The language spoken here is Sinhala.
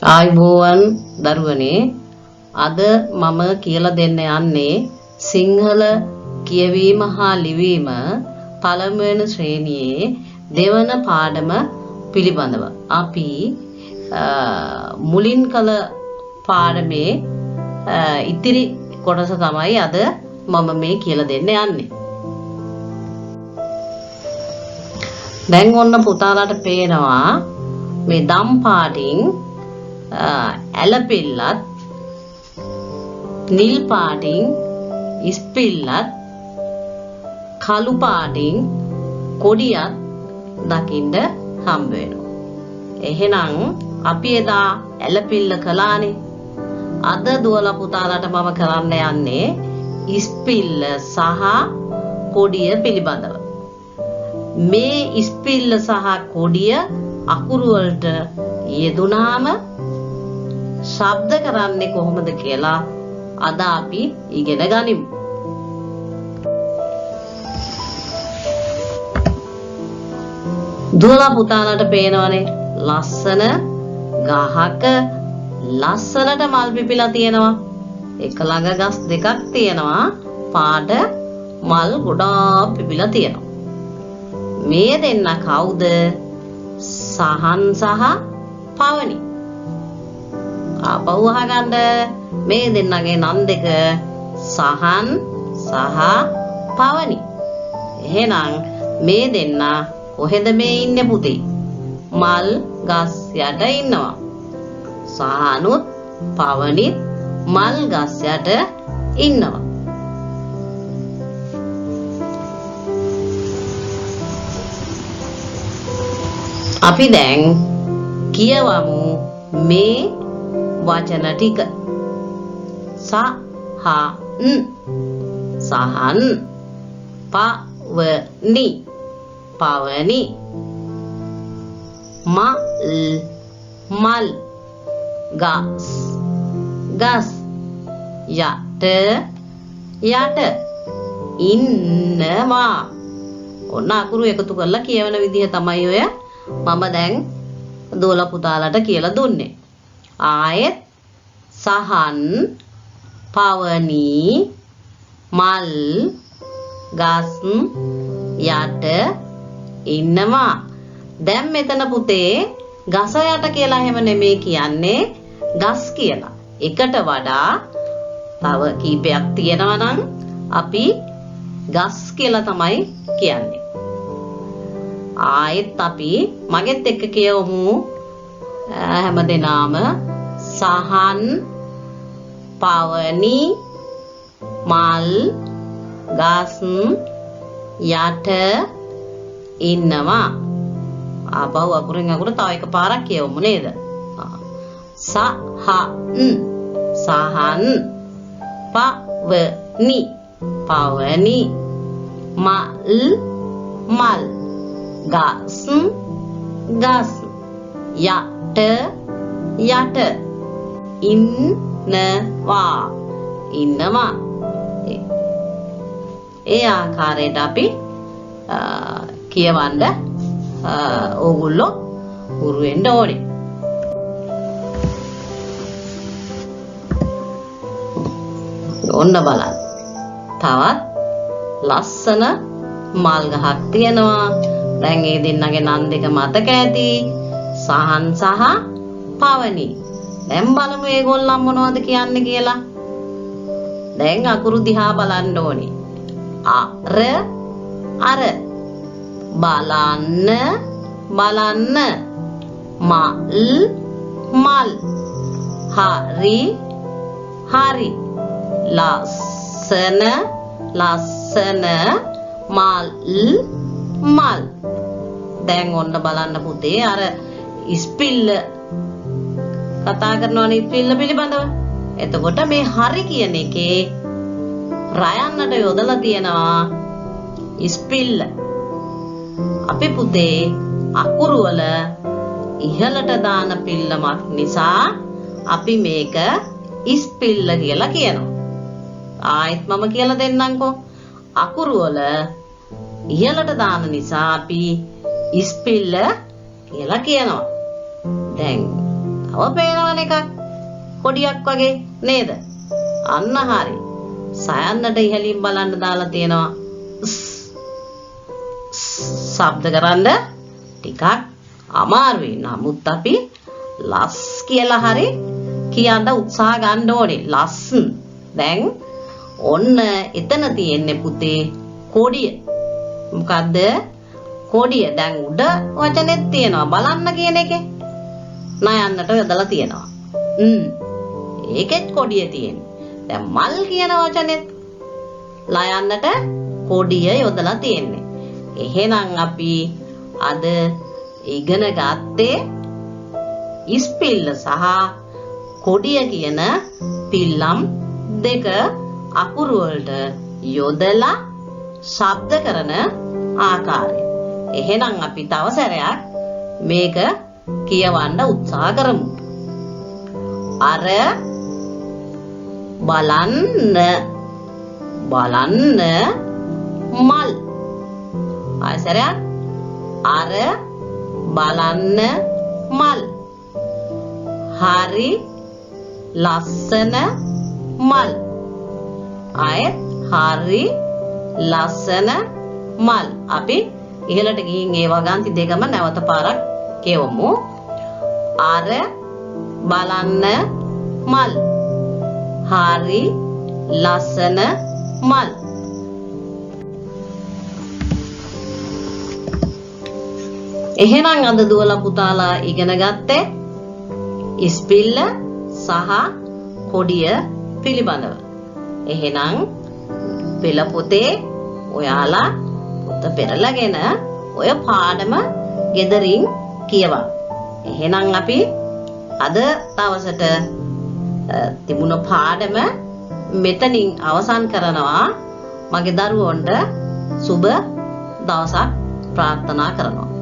ආයුබෝවන් දරුවනේ අද මම කියලා දෙන්න යන්නේ සිංහල කියවීම හා ලිවීම පළමුවෙනි ශ්‍රේණියේ දෙවන පාඩම පිළිබඳව. අපි මුලින් කළ පාඩමේ ඉතිරි කොටස තමයි අද මම මේ කියලා දෙන්න යන්නේ. දැන් ඔන්න පුතාලාට පේනවා මේ දම් පාටින් ඇලපිල්ලත් නිල් පාටින් ඉස්පිල්ලත් කළු පාටින් කොඩියක් දකින්න හම්බ වෙනවා. එහෙනම් අපි එදා ඇලපිල්ල කළානේ. අද දුවලා පුතාලාට මම කරන්න යන්නේ ඉස්පිල්ල සහ කොඩිය පිළිබඳව. මේ ඉස්පිල්ල සහ කොඩිය අකුරු වලට යෙදුනාම ශබ්ද කරන්නේ කොහොමද කියලා අද අපි ඉගෙන ගනිමු. දුවලා පුතාලට පේනවනේ ලස්සන ගහක ලස්සනට මල් පිපිලා තියෙනවා. එක ළඟ ගස් දෙකක් තියෙනවා. පාට මල් ගොඩාක් පිපිලා තියෙනවා. මේ දෙන්න කවුද? සහන් සහ පවනි. ආපහු අහගන්න මේ දෙන්නගේ නම් දෙක සහන් සහ පවනි. එහෙනම් මේ දෙන්න කොහෙද මේ ඉන්නේ පුතේ? මල් ගස් යට ඉන්නවා. සහනුත් පවනිත් මල් ගස් යට ඉන්නවා. අපි දැන් කියවමු මේ වචන ටික. සහන් සහන් පවනි පවනි මල් මල් ගස් ගස් යට යට ඉන්නවා. ඔන්න අකුරු එකතු කරලා කියවන විදිහ තමයි ඔය මම දැන් දෝලා පුතාලට කියලා දුන්නේ. ආයෙත් සහන් පවනි මල් ගස් යට ඉන්නවා. දැන් මෙතන පුතේ ගස යට කියලා හැම නෙමෙයි කියන්නේ ගස් කියලා. එකට වඩා තව කීපයක් තියෙනවා නම් අපි ගස් කියලා තමයි කියන්නේ. ආයෙත් අපි මගෙත් එක්ක කියවමු හැමදෙනාම සහන් පවනි මල් ගස් යට ඉන්නවා. ආපහු අකුරෙන් අකුර තව එක පාරක් කියවමු නේද? සහන් පවනි පවනි මල් මල් ගස් ගස් යට යට ඉන්නවා ඉන්නවා. ඒ ආකාරයට අපි කියවන්න ඕගොල්ලෝ හුරු වෙන්න ඕනේ. ඔන්න බලන්න. තවත් ලස්සන මල් ගහක් තියෙනවා. දැන් මේ දෙන්නගේ නම් දෙක මතක ඇති. සහන් සහ පවනි. දැන් බලමු මේගොල්ලන් මොනවද කියන්නේ කියලා. දැන් අකුරු දිහා බලන්න ඕනේ. අර අර බලන්න බලන්න මල් මල් හරි හරි ලස්සන ලස්සන මල් මල්. දැන් ඔන්න බලන්න පුතේ අර ඉස්පිල්ල කතා කරනවනේ ඉස්පිල්ල පිළිබඳව. එතකොට මේ හරි කියන එකේ රයන්නට යොදලා තියෙනවා ඉස්පිල්ල. අපි පුතේ අකුරු වල ඉහළට දාන පිල්ලමක් නිසා අපි මේක ඉස්පිල්ල කියලා කියනවා. ආයෙත් මම කියලා දෙන්නම්කෝ. අකුරු වල ඉහළට දාන නිසා අපි ඉස්පිල්ල කියලා කියනවා. දැන් තව නව පේනවන එකක් කොඩියක් වගේ නේද? අන්න හරි. සයන්නට ඉහළින් බලන්න දාලා තියෙනවා. ශබ්ද කරන්න ටිකක් අමාරුයි. නමුත් අපි ලස් කියලා හරි කියන්න උත්සාහ ගන්න ඕනේ. ලස්සන්. දැන් ඔන්න එතන තියෙන්නේ පුතේ කොඩිය. මොකද්ද? කොඩිය. දැන් උඩ වචනෙත් තියෙනවා බලන්න කියන එකේ. නයන්නට යොදලා තියෙනවා. ඒකෙත් කොඩිය තියෙන්නේ. දැන් මල් කියන වචනෙත් ලයන්නට කොඩිය යොදලා තියෙන්නේ. එහෙනම් අපි අද ඉගෙන ගත්තේ ඉස්පිල්ල සහ කොඩිය කියන පිල්ලම් දෙක අකුරු වලට යොදලා ශබ්ද කරන ආකාරය. එහෙනම් අපි තව සැරයක් මේක කියවන්න උත්සාහ කරමු. අර බලන්න මල්. ආයෙසරයක් අර බලන්න මල්. හරි ලස්සන මල්. ආයෙත් හරි ලස්සන මල්. අපි ඉහළට ගිහින් ඒ වගන්ති දෙකම නැවත පාරක් කියවමු. අර බලන්න මල්. හරි ලස්සන මල්. එහෙනම් අද දුවලා පුතාලා ඉගෙන ගත්තේ ඉස්පිල්ල සහ කොඩිය පිළිබඳව. එහෙනම් පෙළ පොතේ ඔයාලා පොත පෙරලාගෙන ඔය පාඩම ගෙදරින් කියවන්න. එහෙනම් අපි අද දවසට තිබුණ පාඩම මෙතනින් අවසන් කරනවා. මගේ දරුවන්ට සුබ දවසක් ප්‍රාර්ථනා කරනවා.